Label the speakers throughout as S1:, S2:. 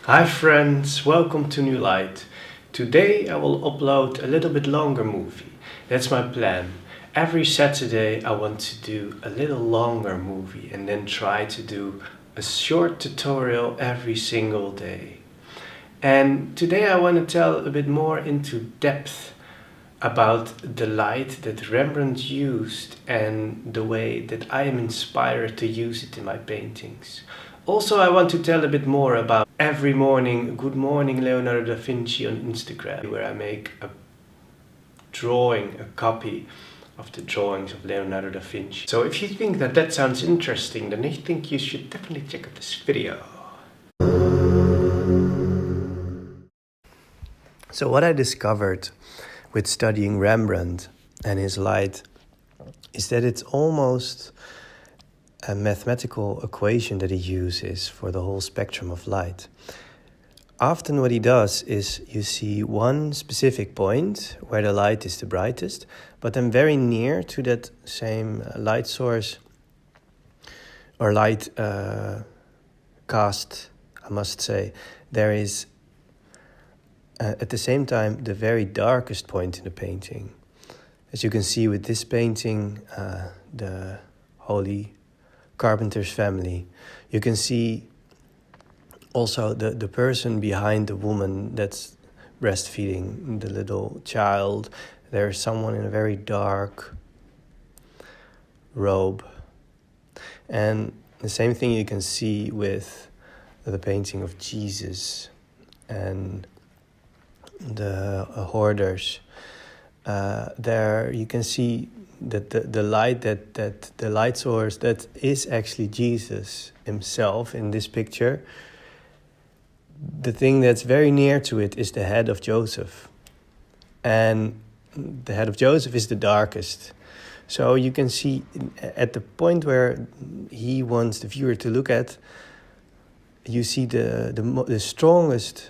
S1: Hi friends, welcome to New Light. Today I will upload a little bit longer movie. That's my plan. Every Saturday I want to do a little longer movie and then try to do a short tutorial every single day. And today I want to tell a bit more into depth about the light that Rembrandt used and the way that I am inspired to use it in my paintings. Also, I want to tell a bit more about every morning, Good Morning Leonardo da Vinci on Instagram, where I make a drawing, a copy of the drawings of Leonardo da Vinci. So if you think that sounds interesting, then I think you should definitely check out this video. So what I discovered with studying Rembrandt and his light is that it's almost a mathematical equation that he uses for the whole spectrum of light. Often what he does is you see one specific point where the light is the brightest, but then very near to that same light source or light cast, I must say, there is at the same time the very darkest point in the painting. As you can see with this painting, the Holy Carpenter's Family, you can see also the person behind the woman that's breastfeeding the little child. There's someone in a very dark robe. And the same thing you can see with the painting of Jesus and the hoarders. There you can see that the light that the light source that is actually Jesus himself in this picture. The thing that's very near to it is the head of Joseph, and the head of Joseph is the darkest. So you can see at the point where he wants the viewer to look at, you see the strongest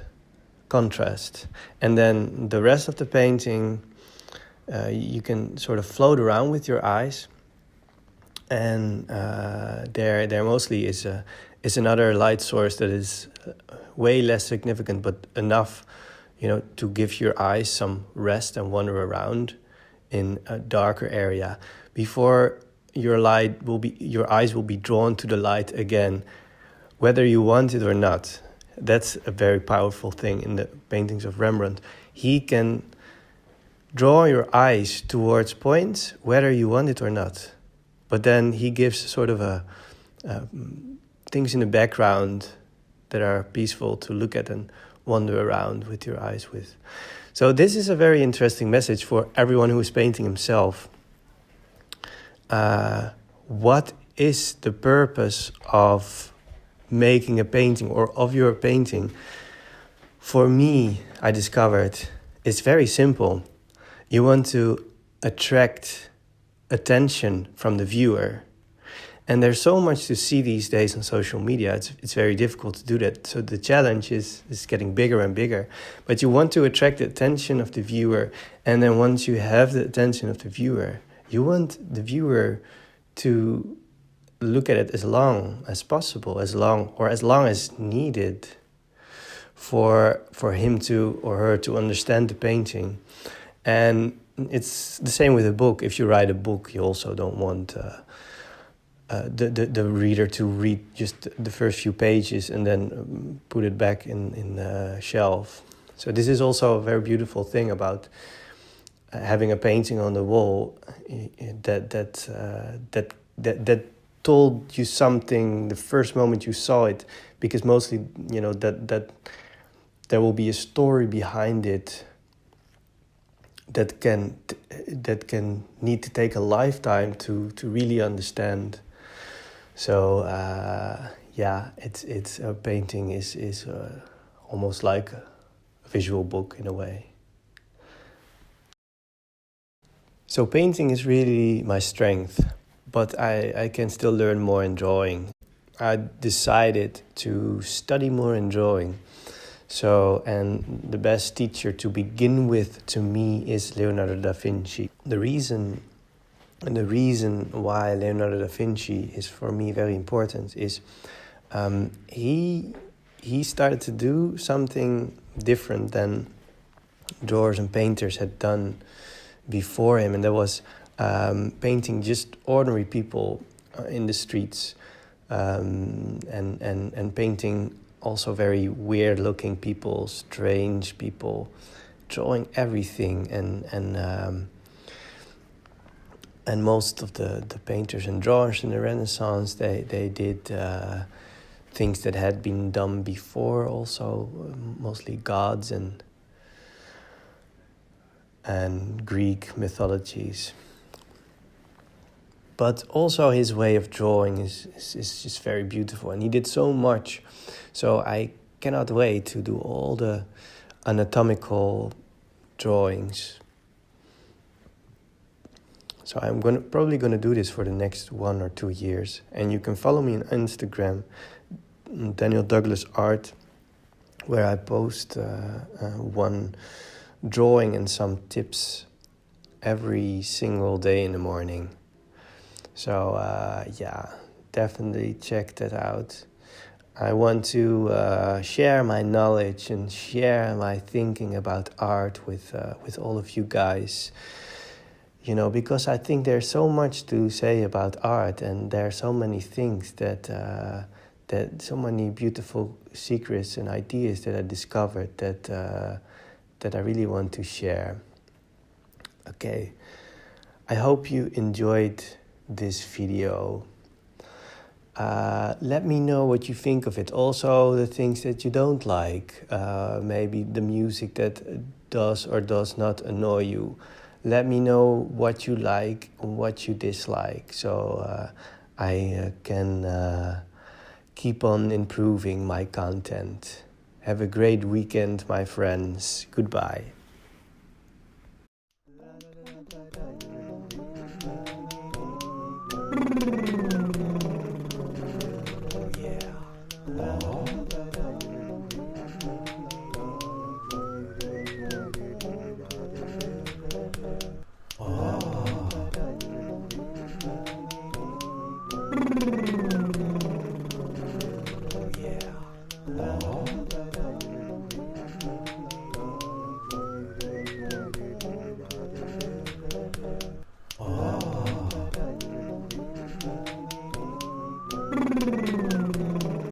S1: contrast, and then the rest of the painting you can sort of float around with your eyes, and there mostly is another light source that is way less significant, but enough, to give your eyes some rest and wander around in a darker area before your eyes will be drawn to the light again, whether you want it or not. That's a very powerful thing in the paintings of Rembrandt. He can draw your eyes towards points whether you want it or not. But then he gives sort of things in the background that are peaceful to look at and wander around with your eyes with. So this is a very interesting message for everyone who is painting himself. What is the purpose of making a painting or of your painting? For me, I discovered it's very simple. You want to attract attention from the viewer. And there's so much to see these days on social media. It's very difficult to do that. So the challenge is getting bigger and bigger. But you want to attract the attention of the viewer. And then once you have the attention of the viewer, you want the viewer to look at it as long as possible, as long as needed for him to or her to understand the painting. And it's the same with a book. If you write a book, you also don't want the reader to read just the first few pages and then put it back in the shelf. So this is also a very beautiful thing about having a painting on the wall that told you something the first moment you saw it, because mostly that there will be a story behind it that can need to take a lifetime to really understand. So it's a painting is almost like a visual book in a way. So painting is really my strength, but I can still learn more in drawing. I decided to study more in drawing. So, and the best teacher to begin with to me is Leonardo da Vinci. The reason why Leonardo da Vinci is for me very important is he he started to do something different than drawers and painters had done before him, and that was painting just ordinary people in the streets, and painting also very weird looking people, strange people, drawing everything, and most of the painters and drawers in the Renaissance, they did things that had been done before also, mostly gods and Greek mythologies. But also his way of drawing is just very beautiful, and he did so much. So I cannot wait to do all the anatomical drawings. So I'm probably gonna do this for the next 1 or 2 years. And you can follow me on Instagram, Daniel Douglas Art, where I post one drawing and some tips every single day in the morning. So yeah, definitely check that out. I want to share my knowledge and share my thinking about art with all of you guys. You know, because I think there's so much to say about art, and there are so many things that so many beautiful secrets and ideas that I discovered that I really want to share. Okay, I hope you enjoyed this video. Let me know what you think of it. Also, the things that you don't like, maybe the music that does or does not annoy you. Let me know what you like and what you dislike, so I can keep on improving my content. Have a great weekend, my friends. Goodbye.